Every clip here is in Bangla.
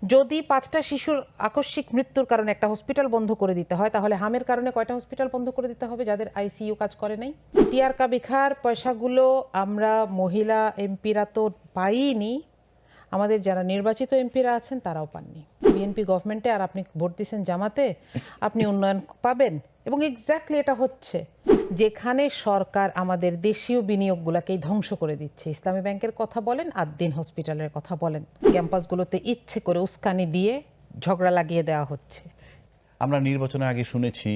যদি 5টা শিশুর আকস্মিক মৃত্যুর কারণে একটা হসপিটাল বন্ধ করে দিতে হয়, তাহলে হামের কারণে কয়টা হসপিটাল বন্ধ করে দিতে হবে যাদের আইসিইউ কাজ করে নাই? টিআর কাবিখার পয়সাগুলো আমরা মহিলা এমপিরা তো পাইনি, আমাদের যারা নির্বাচিত এমপিরা আছেন তারাও পাননি। বিএনপি গভর্নমেন্টে আর আপনি ভোট দিয়েছেন জামাতে, আপনি উন্নয়ন পাবেন। এবং এক্স্যাক্টলি এটা হচ্ছে, যেখানে সরকার আমাদের দেশীয় বিনিয়োগগুলোকেই ধ্বংস করে দিচ্ছে। ইসলামী ব্যাংকের কথা বলেন, আদ্দিন হসপিটালের কথা বলেন, ক্যাম্পাসগুলোতে ইচ্ছে করে উস্কানি দিয়ে ঝগড়া লাগিয়ে দেওয়া হচ্ছে। আমরা নির্বাচনের আগে শুনেছি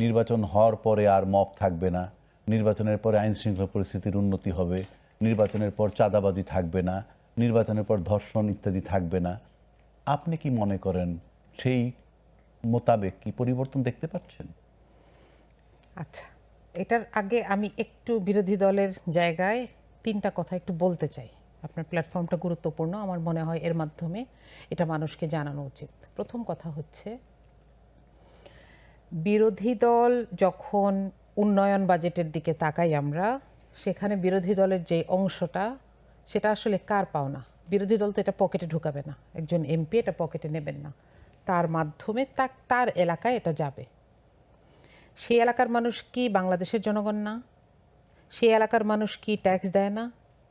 নির্বাচন হওয়ার পরে আর মব থাকবে না, নির্বাচনের পরে আইন শৃঙ্খলা পরিস্থিতির উন্নতি হবে, নির্বাচনের পর চাঁদাবাজি থাকবে না, নির্বাচনের পর ধর্ষণ ইত্যাদি থাকবে না। আপনি কি মনে করেন সেই মোতাবেক কি পরিবর্তন দেখতে পাচ্ছেন? আচ্ছা, এটার আগে আমি একটু বিরোধী দলের জায়গায় 3টা কথা একটু বলতে চাই। আপনার প্ল্যাটফর্মটা গুরুত্বপূর্ণ, আমার মনে হয় এর মাধ্যমে এটা মানুষকে জানানো উচিত। প্রথম কথা হচ্ছে, বিরোধী দল যখন উন্নয়ন বাজেটের দিকে তাকাই আমরা, সেখানে বিরোধী দলের যে অংশটা সেটা আসলে কার পাওনা? বিরোধী দল তো এটা পকেটে ঢুকাবে না, একজন এমপি এটা পকেটে নেবেন না, তার মাধ্যমে তার এলাকায় এটা যাবে। সেই এলাকার মানুষ কি বাংলাদেশের জনগণ না? সেই এলাকার মানুষ কি ট্যাক্স দেয় না?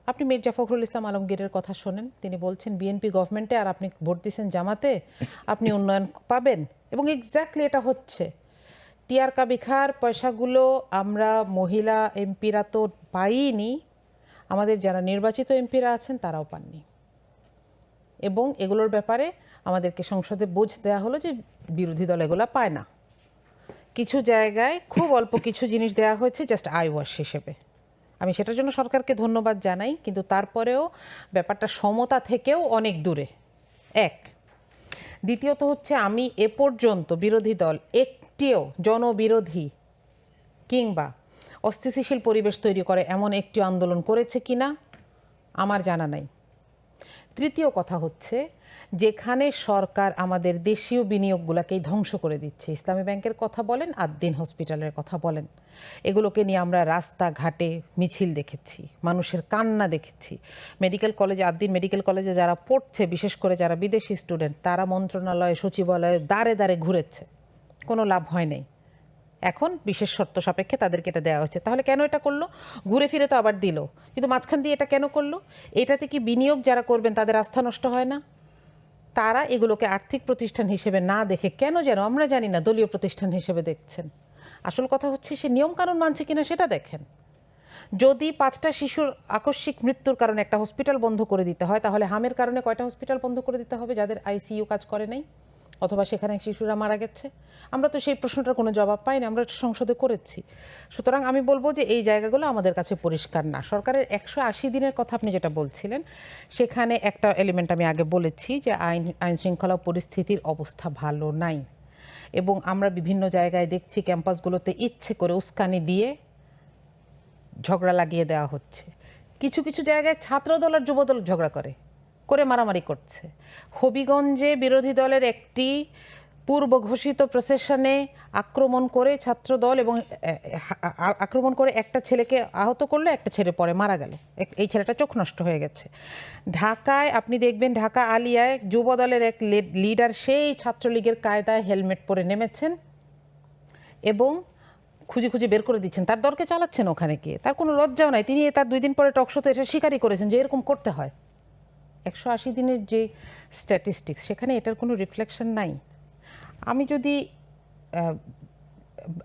আপনি মির্জা ফখরুল ইসলাম আলমগীরের কথা শোনেন, তিনি বলছেন বিএনপি গভর্নমেন্টে আর আপনি ভোট দিয়েছেন জামাতে, আপনি উন্নয়ন পাবেন। এবং এক্স্যাক্টলি এটা হচ্ছে, টিআর কাবিখার পয়সাগুলো আমরা মহিলা এমপিরা তো পাইনি, আমাদের যারা নির্বাচিত এমপিরা আছেন তারাও পাননি। এবং এগুলোর ব্যাপারে আমাদেরকে সংসদে বুঝ দেওয়া হলো যে বিরোধী দল এগুলো পায় না। কিছু জায়গায় খুব অল্প কিছু জিনিস দেওয়া হয়েছে জাস্ট আই ওয়াশ হিসেবে। আমি সেটার জন্য সরকারকে ধন্যবাদ জানাই, কিন্তু তারপরেও ব্যাপারটা সমতা থেকেও অনেক দূরে। এক, দ্বিতীয়ত হচ্ছে, আমি এ পর্যন্ত বিরোধী দল একটিও জনবিরোধী কিংবা অস্থিতিশীল পরিবেশ তৈরি করে এমন একটি আন্দোলন করেছে কিনা আমার জানা নাই। তৃতীয় কথা হচ্ছে, যেখানে সরকার আমাদের দেশীয় বিনিয়োগগুলোকেই ধ্বংস করে দিচ্ছে। ইসলামী ব্যাংকের কথা বলেন, আদ্দিন হসপিটালের কথা বলেন, এগুলোকে নিয়ে আমরা রাস্তাঘাটে মিছিল দেখেছি, মানুষের কান্না দেখেছি। মেডিকেল কলেজে, আদ্দিন মেডিকেল কলেজে যারা পড়ছে, বিশেষ করে যারা বিদেশি স্টুডেন্ট, তারা মন্ত্রণালয় সচিবালয়ে দাঁড়ে দাঁড়ে ঘুরেছে, কোনো লাভ হয় নাই। এখন বিশেষ শর্ত সাপেক্ষে তাদেরকে এটা দেওয়া হচ্ছে। তাহলে কেন এটা করলো? ঘুরে ফিরে তো আবার দিল, কিন্তু মাঝখান দিয়ে এটা কেন করলো? এটাতে কি বিনিয়োগ যারা করবেন তাদের আস্থা নষ্ট হয় না? তারা এগুলোকে আর্থিক প্রতিষ্ঠান হিসেবে না দেখে কেন যেন আমরা জানি না দলীয় প্রতিষ্ঠান হিসেবে দেখছেন। আসল কথা হচ্ছে, সে নিয়মকানুন মানছে কিনা সেটা দেখেন। যদি 5টা শিশুর আকস্মিক মৃত্যুর কারণে একটা হসপিটাল বন্ধ করে দিতে হয়, তাহলে হামের কারণে কয়টা হসপিটাল বন্ধ করে দিতে হবে যাদের আইসিইউ কাজ করে নাই অথবা সেখানে শিশুরা মারা গেছে? আমরা তো সেই প্রশ্নটার কোনো জবাব পাইনি, আমরা সংসদে করেছি। সুতরাং আমি বলবো যে এই জায়গাগুলো আমাদের কাছে পরিষ্কার না। সরকারের 180 দিনের কথা আপনি যেটা বলছিলেন, সেখানে একটা এলিমেন্ট আমি আগে বলেছি যে আইন শৃঙ্খলা পরিস্থিতির অবস্থা ভালো নাই। এবং আমরা বিভিন্ন জায়গায় দেখছি ক্যাম্পাসগুলোতে ইচ্ছে করে উস্কানি দিয়ে ঝগড়া লাগিয়ে দেওয়া হচ্ছে। কিছু কিছু জায়গায় ছাত্রদল আর যুবদল ঝগড়া করে মারামারি করছে। হবিগঞ্জে বিরোধী দলের একটি পূর্ব ঘোষিত প্রসেশনে আক্রমণ করে ছাত্রদল এবং আক্রমণ করে একটা ছেলেকে আহত করলো, একটা ছেলে পরে মারা গেল, এই ছেলেটা চোখ নষ্ট হয়ে গেছে। ঢাকায় আপনি দেখবেন, ঢাকা আলিয়ায় যুবদলের এক লিডার সেই ছাত্রলীগের কায়দায় হেলমেট পরে নেমেছেন এবং খুঁজে খুঁজে বের করে দিচ্ছেন, তার দরকে চালাচ্ছেন ওখানে গিয়ে, তার কোনো লজ্জাও নাই। তিনি তার 2 দিন পরে টকশোতে এসে স্বীকারই করেছেন যে এরকম করতে হয়। 180 দিনের যে স্ট্যাটিস্টিক্স, সেখানে এটার কোনো রিফ্লেকশন নাই। আমি যদি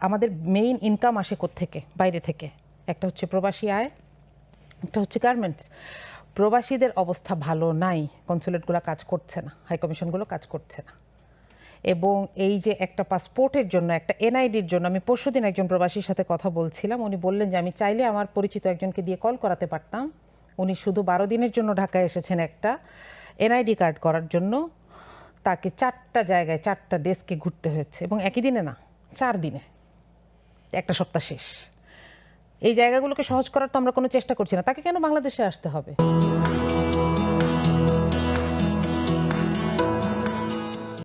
আমাদের মেইন ইনকাম আসে কোত্থেকে? বাইরে থেকে। একটা হচ্ছে প্রবাসী আয়, একটা হচ্ছে গার্মেন্টস। প্রবাসীদের অবস্থা ভালো নাই, কনসুলেটগুলো কাজ করছে না, হাইকমিশনগুলো কাজ করছে না। এবং এই যে একটা পাসপোর্টের জন্য, একটা এনআইডির জন্য, আমি পরশুদিন একজন প্রবাসীর সাথে কথা বলছিলাম, উনি বললেন যে আমি চাইলে আমার পরিচিত একজনকে দিয়ে কল করাতে পারতাম। উনি শুধু 12 দিনের জন্য ঢাকায় এসেছেন একটা এনআইডি কার্ড করার জন্য, তাকে 4টা জায়গায় 4টা ডেস্কে ঘুরতে হয়েছে, এবং একই দিনে না, 4 দিনে, একটা সপ্তাহ শেষ। এই জায়গাগুলোকে সহজ করার তো আমরা কোনো চেষ্টা করছি না। তাকে কেন বাংলাদেশে আসতে হবে?